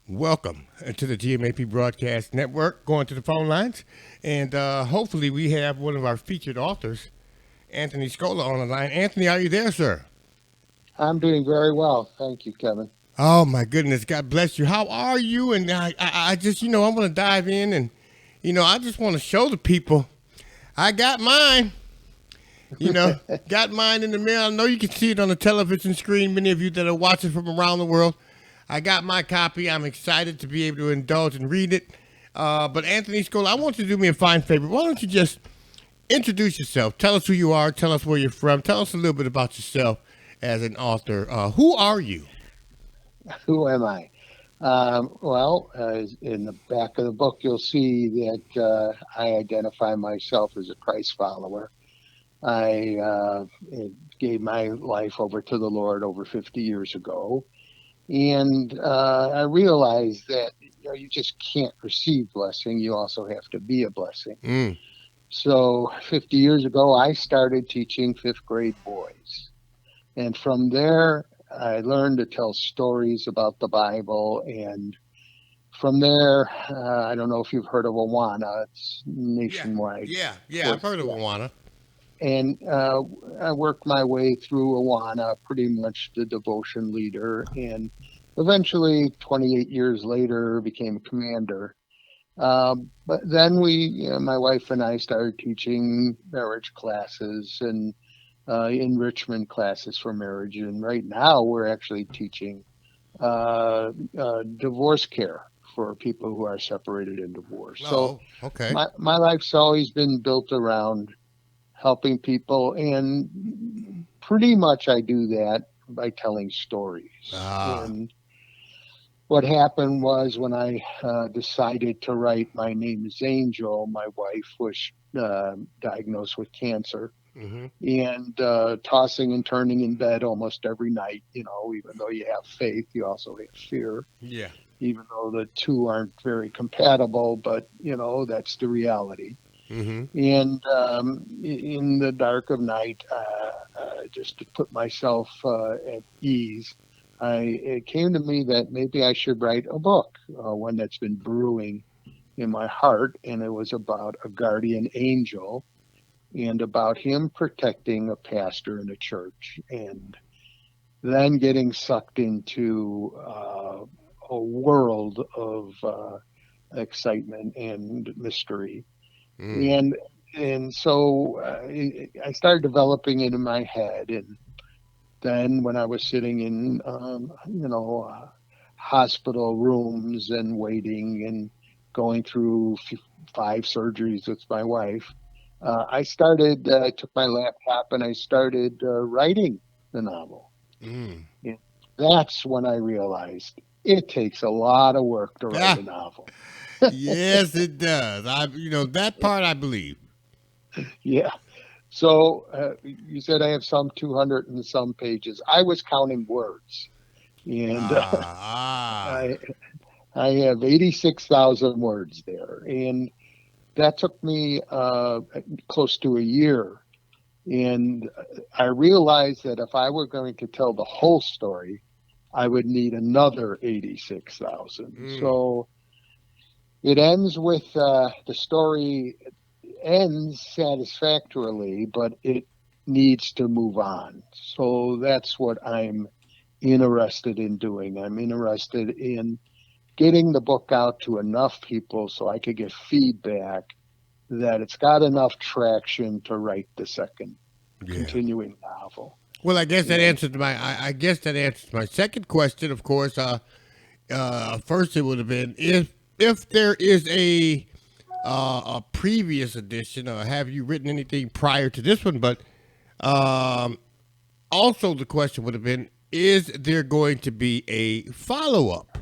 Welcome to the GMAP Broadcast Network. Going to the phone lines, and hopefully we have one of our featured authors, Anthony Scola, on the line. Anthony, are you there, sir? I'm doing very well. Thank you, Kevin. Oh my goodness, God bless you. How are you? And I just, I want to dive in, and I just want to show the people I got mine. You know, got mine in the mail. I know you can see it on the television screen. Many of you that are watching from around the world. I got my copy. I'm excited to be able to indulge and read it. But Anthony Scola, I want you to do me a fine favor. Why don't you just introduce yourself? Tell us who you are. Tell us where you're from. Tell us a little bit about yourself as an author. Who are you? Who am I? In the back of the book, you'll see that I identify myself as a Christ follower. I gave my life over to the Lord over 50 years ago. And I realized that you just can't receive blessing. You also have to be a blessing. Mm. So 50 years ago, I started teaching fifth grade boys. And from there, I learned to tell stories about the Bible. And from there, I don't know if you've heard of Awana. It's Yeah, nationwide. yeah. I've Work, heard of yeah. Awana. And I worked my way through Awana, pretty much the devotion leader. And eventually, 28 years later, became commander. But then my wife and I started teaching marriage classes and enrichment classes for marriage. And right now we're actually teaching divorce care for people who are separated in divorce. So Oh, okay. my life's always been built around helping people. And pretty much I do that by telling stories. Ah, And what happened was when I decided to write My Name is Angel, my wife was diagnosed with cancer mm-hmm. and tossing and turning in bed almost every night. Even though you have faith, you also have fear, Yeah. even though the two aren't very compatible, but that's the reality. Mm-hmm. And in the dark of night, just to put myself at ease, it came to me that maybe I should write a book, one that's been brewing in my heart, and it was about a guardian angel and about him protecting a pastor in a church, and then getting sucked into a world of excitement and mystery. Mm. And so I started developing it in my head. And then when I was sitting in, hospital rooms and waiting and going through five surgeries with my wife, I took my laptop and I started writing the novel. Mm. And that's when I realized it takes a lot of work to write Ah, a novel. yes, it does. That part I believe. Yeah. So you said I have some 200 and some pages. I was counting words, and Ah, I I have 86,000 words there, and that took me close to a year. And I realized that if I were going to tell the whole story, I would need another 86,000. mm. So it ends with the story ends satisfactorily, but it needs to move on. So that's what I'm interested in doing. I'm interested in getting the book out to enough people so I could get feedback that it's got enough traction to write the second Yeah. continuing novel. Well, I guess that And answers my. I guess that answers my second question. Of course, first it would have been if there is a previous edition, or have you written anything prior to this one? But um, also the question would have been: is there going to be a follow up?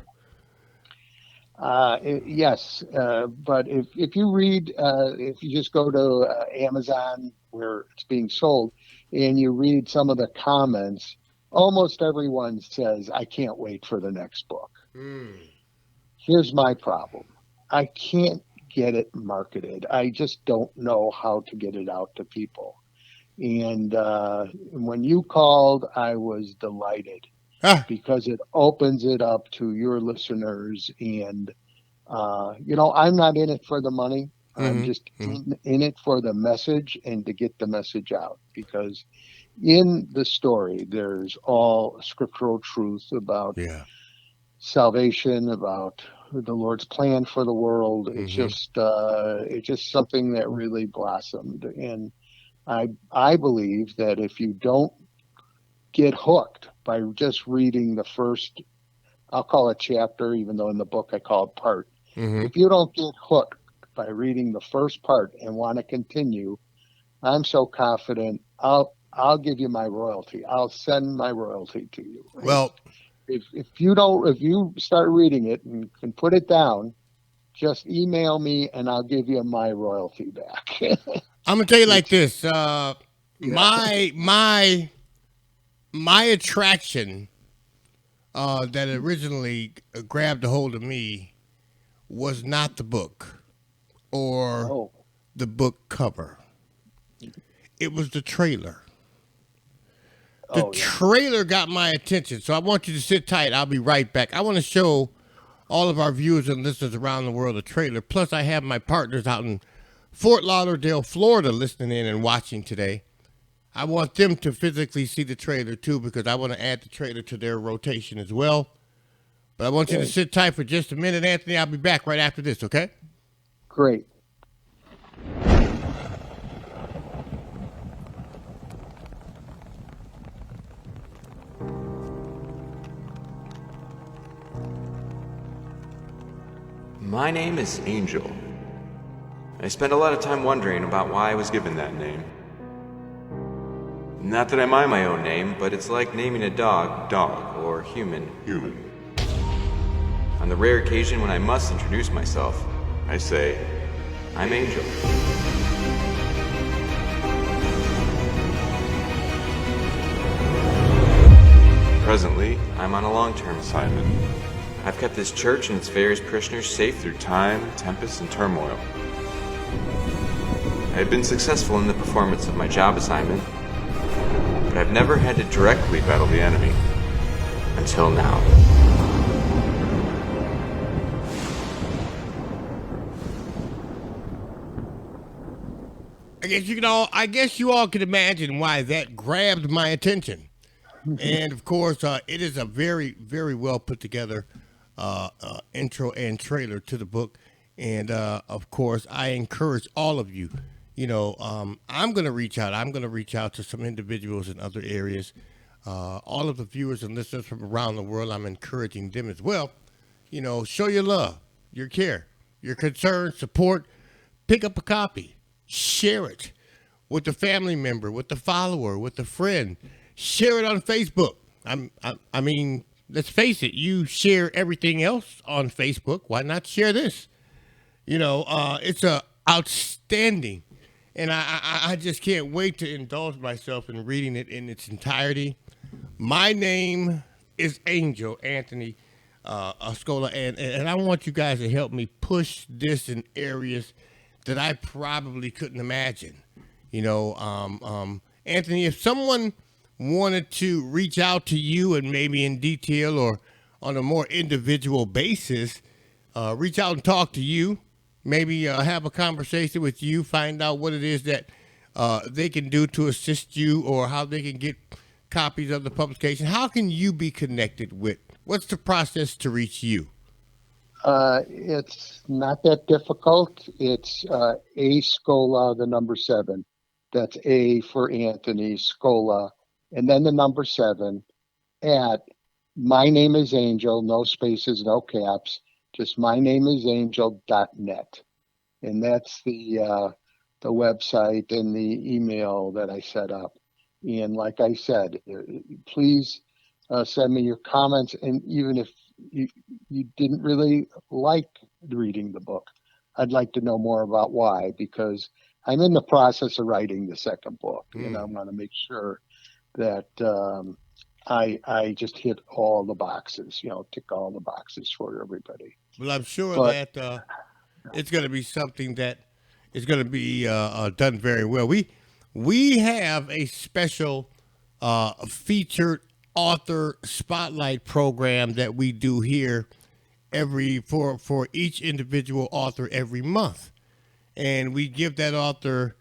yes, but if you read, if you just go to Amazon where it's being sold and you read some of the comments, almost everyone says, I can't wait for the next book. Mm. Here's my problem. I can't get it marketed. I just don't know how to get it out to people. And when you called, I was delighted. Ah, because it opens it up to your listeners. And I'm not in it for the money. I'm mm-hmm, just mm-hmm. in it for the message and to get the message out, because in the story there's all scriptural truth about Yeah. salvation, about the Lord's plan for the world. Mm-hmm. It's just something that really blossomed. And I believe that if you don't get hooked by just reading the first, I'll call it chapter, even though in the book I call it part. Mm-hmm. If you don't get hooked by reading the first part and want to continue, I'm so confident I'll give you my royalty. I'll send my royalty to you. Well, If you start reading it and can put it down, just email me and I'll give you my royalty back. I'm gonna tell you like It's this. yeah. My attraction that originally grabbed a hold of me was not the book or Oh, the book cover. It was the trailer. The oh yeah. trailer got my attention, so I want you to sit tight. I'll be right back. I want to show all of our viewers and listeners around the world a trailer. Plus, I have my partners out in Fort Lauderdale, Florida, listening in and watching today. I want them to physically see the trailer too, because I want to add the trailer to their rotation as well. But I want you to Okay. sit tight for just a minute, Anthony. I'll be back right after this, okay? Great. My name is Angel. I spent a lot of time wondering about why I was given that name. Not that I mind my own name, but it's like naming a dog, dog, or human, human. On the rare occasion when I must introduce myself, I say, I'm Angel. Presently, I'm on a long-term assignment. I've kept this church and its various parishioners safe through time, tempest, and turmoil. I have been successful in the performance of my job assignment, but I've never had to directly battle the enemy. Until now. I guess you all can imagine why that grabbed my attention. And of course, it is a very, very well put together intro and trailer to the book. And of course, I encourage all of you. I'm going to reach out. I'm going to reach out to some individuals in other areas. All of the viewers and listeners from around the world, I'm encouraging them as well. Show your love, your care, your concern, support. Pick up a copy, share it with a family member, with a follower, with a friend. Share it on Facebook. I mean, let's face it. You share everything else on Facebook. Why not share this? It's a outstanding, and I just can't wait to indulge myself in reading it in its entirety. My name is Angel Anthony Scola, and I want you guys to help me push this in areas that I probably couldn't imagine. Anthony, if someone wanted to reach out to you and maybe in detail or on a more individual basis, reach out and talk to you, maybe have a conversation with you, find out what it is that they can do to assist you or how they can get copies of the publication. How can you be connected with? What's the process to reach you? It's not that difficult. It's A Scola, the number seven. That's A for Anthony, Scola, and then the number seven at my name is Angel, no spaces, no caps, just my name is Angel.net. And that's the website and the email that I set up. And like I said, please send me your comments. And even if you, you didn't really like reading the book, I'd like to know more about why, because I'm in the process of writing the second book, and I Mm. want to make sure that I just hit all the boxes, tick all the boxes for everybody. Well, I'm sure But that it's going to be something that is going to be done very well. We have a special featured author spotlight program that we do here for each individual author every month. And we give that author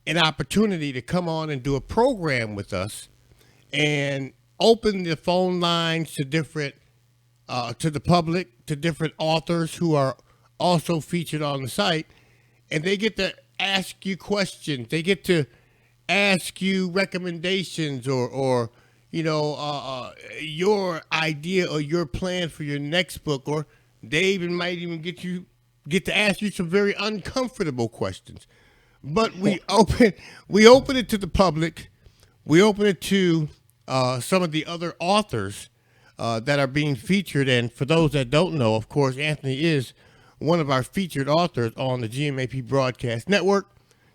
an opportunity to come on and do a program with us and open the phone lines to different to the public, to different authors who are also featured on the site, and they get to ask you questions. They get to ask you recommendations or your idea or your plan for your next book, or they even might even get to ask you some very uncomfortable questions. But we open it to the public. We open it to some of the other authors that are being featured. And for those that don't know, of course, Anthony is one of our featured authors on the GMAP Broadcast Network.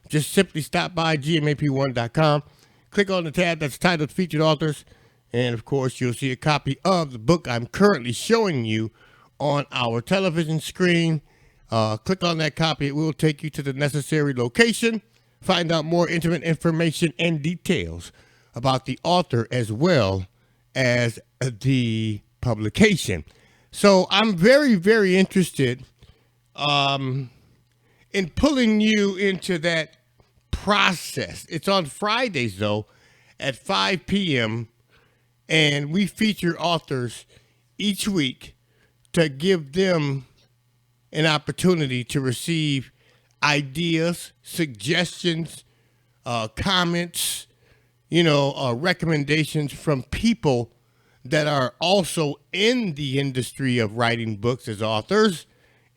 Just simply stop by gmap1.com, click on the tab that's titled Featured Authors, and of course, you'll see a copy of the book I'm currently showing you on our television screen. Click on that copy. It will take you to the necessary location. Find out more intimate information and details about the author as well as the publication. So I'm very, very interested in pulling you into that process. It's on Fridays, though, at 5 p.m., and we feature authors each week to give them an opportunity to receive ideas, suggestions, comments, recommendations from people that are also in the industry of writing books as authors,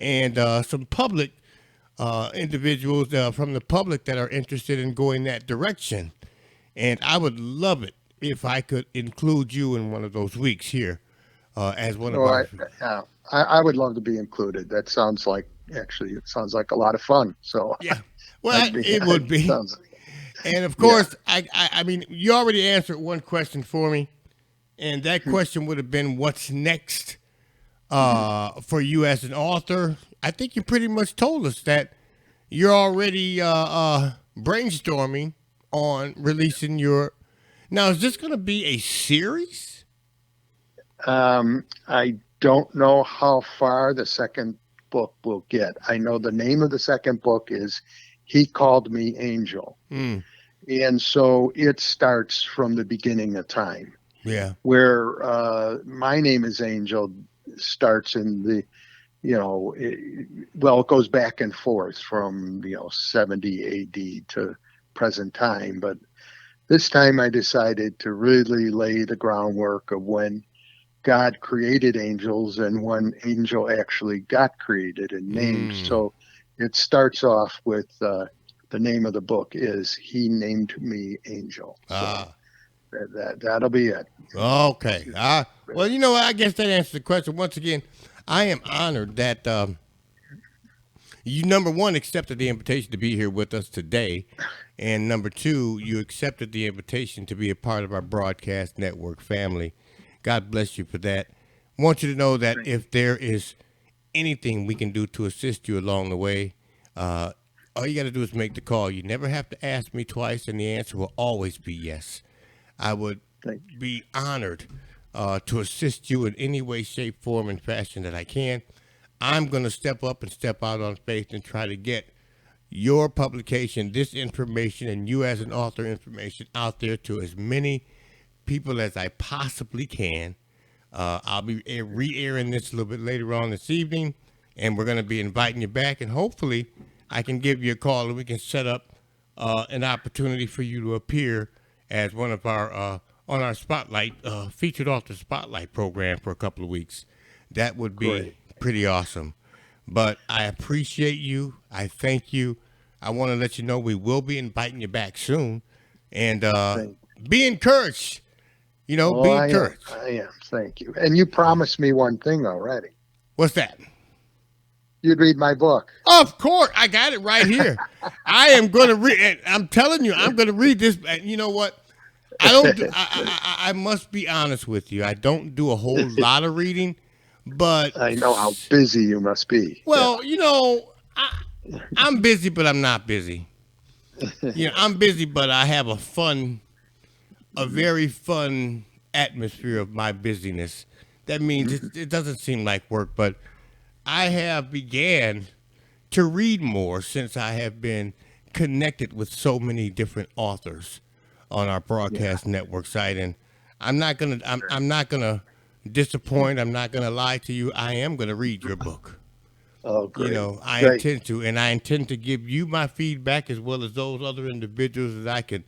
and some public individuals from the public that are interested in going that direction. And I would love it if I could include you in one of those weeks here as one of our... I would love to be included. That sounds like a lot of fun. So yeah, well, it would be. And of course, yeah. I mean, you already answered one question for me, and that question would have been, what's next for you as an author? I think you pretty much told us that you're already brainstorming on releasing your... Now, is this going to be a series? I don't know how far the second book will get. I know the name of the second book is He Called Me Angel. Mm. And so it starts from the beginning of time. Yeah. Where My Name is Angel starts in the, it goes back and forth from, 70 AD to present time. But this time I decided to really lay the groundwork of when God created angels and when angel actually got created and named. So it starts off with the name of the book is He Named Me Angel. So that'll be it. Okay. Well, I guess that answers the question. Once again, I am honored that you, number one, accepted the invitation to be here with us today. And number two, you accepted the invitation to be a part of our broadcast network family. God bless you for that. I want you to know that if there is anything we can do to assist you along the way, all you got to do is make the call. You never have to ask me twice, and the answer will always be yes. I would be honored to assist you in any way, shape, form, and fashion that I can. I'm going to step up and step out on faith and try to get your publication, this information, and you as an author information out there to as many people as I possibly can. I'll be re-airing this a little bit later on this evening, and we're going to be inviting you back, and hopefully I can give you a call and we can set up an opportunity for you to appear as one of our on our spotlight featured author spotlight program for a couple of weeks. That would be pretty awesome. But I appreciate you. I thank you. I want to let you know we will be inviting you back soon, and be encouraged. Be encouraged. I am. Thank you. And you promised me one thing already. What's that? You'd read my book. Of course. I got it right here. I am going to read. I'm telling you, I'm going to read this. You know what? I must be honest with you. I don't do a whole lot of reading, but I know how busy you must be. Well, I'm busy, but I'm not busy. I'm busy, but I have a very fun atmosphere of my busyness. That means it doesn't seem like work, but I have began to read more since I have been connected with so many different authors on our broadcast network site, and I'm not gonna disappoint. I'm not gonna lie to you. I am gonna read your book. Oh, You great. know, I Great. intend to, and I intend to give you my feedback as well as those other individuals that I could,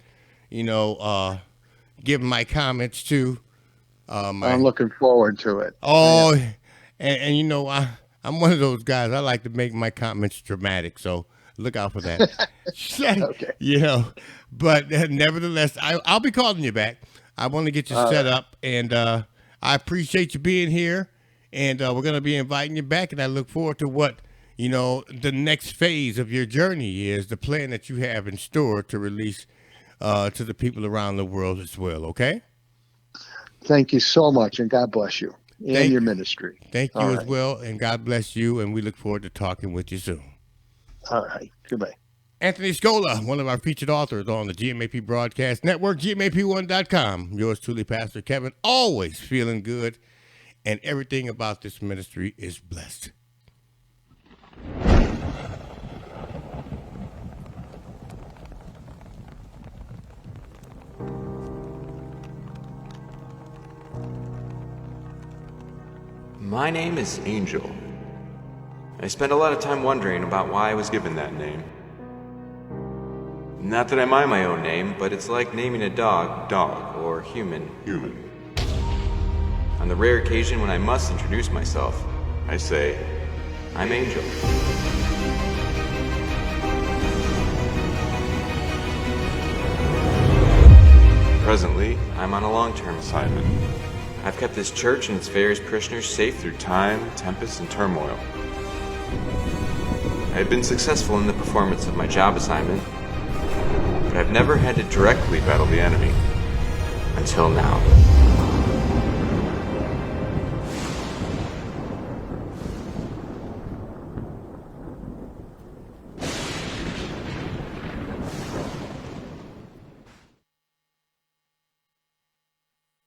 you know, give my comments to. I'm My looking forward to it. I oh, am. and you know, I'm one of those guys. I like to make my comments dramatic, so look out for that. Okay. You know, but nevertheless, I'll be calling you back. I want to get you All set right. up, and I appreciate you being here. And we're gonna be inviting you back, and I look forward to what the next phase of your journey is, the plan that you have in store to release to the people around the world as well. Okay. Thank you so much, and God bless you and Thank your ministry. Thank All you as right. well, and God bless you. And we look forward to talking with you soon. All right. Goodbye. Anthony Scola, one of our featured authors on the GMAP Broadcast Network, GMAP1.com. Yours truly, Pastor Kevin, always feeling good, and everything about this ministry is blessed. My name is Angel. I spent a lot of time wondering about why I was given that name. Not that I mind my own name, but it's like naming a dog, dog, or human, human. On the rare occasion when I must introduce myself, I say, I'm Angel. Presently, I'm on a long-term assignment. I've kept this church and its various parishioners safe through time, tempest, and turmoil. I have been successful in the performance of my job assignment, but I've never had to directly battle the enemy. Until now.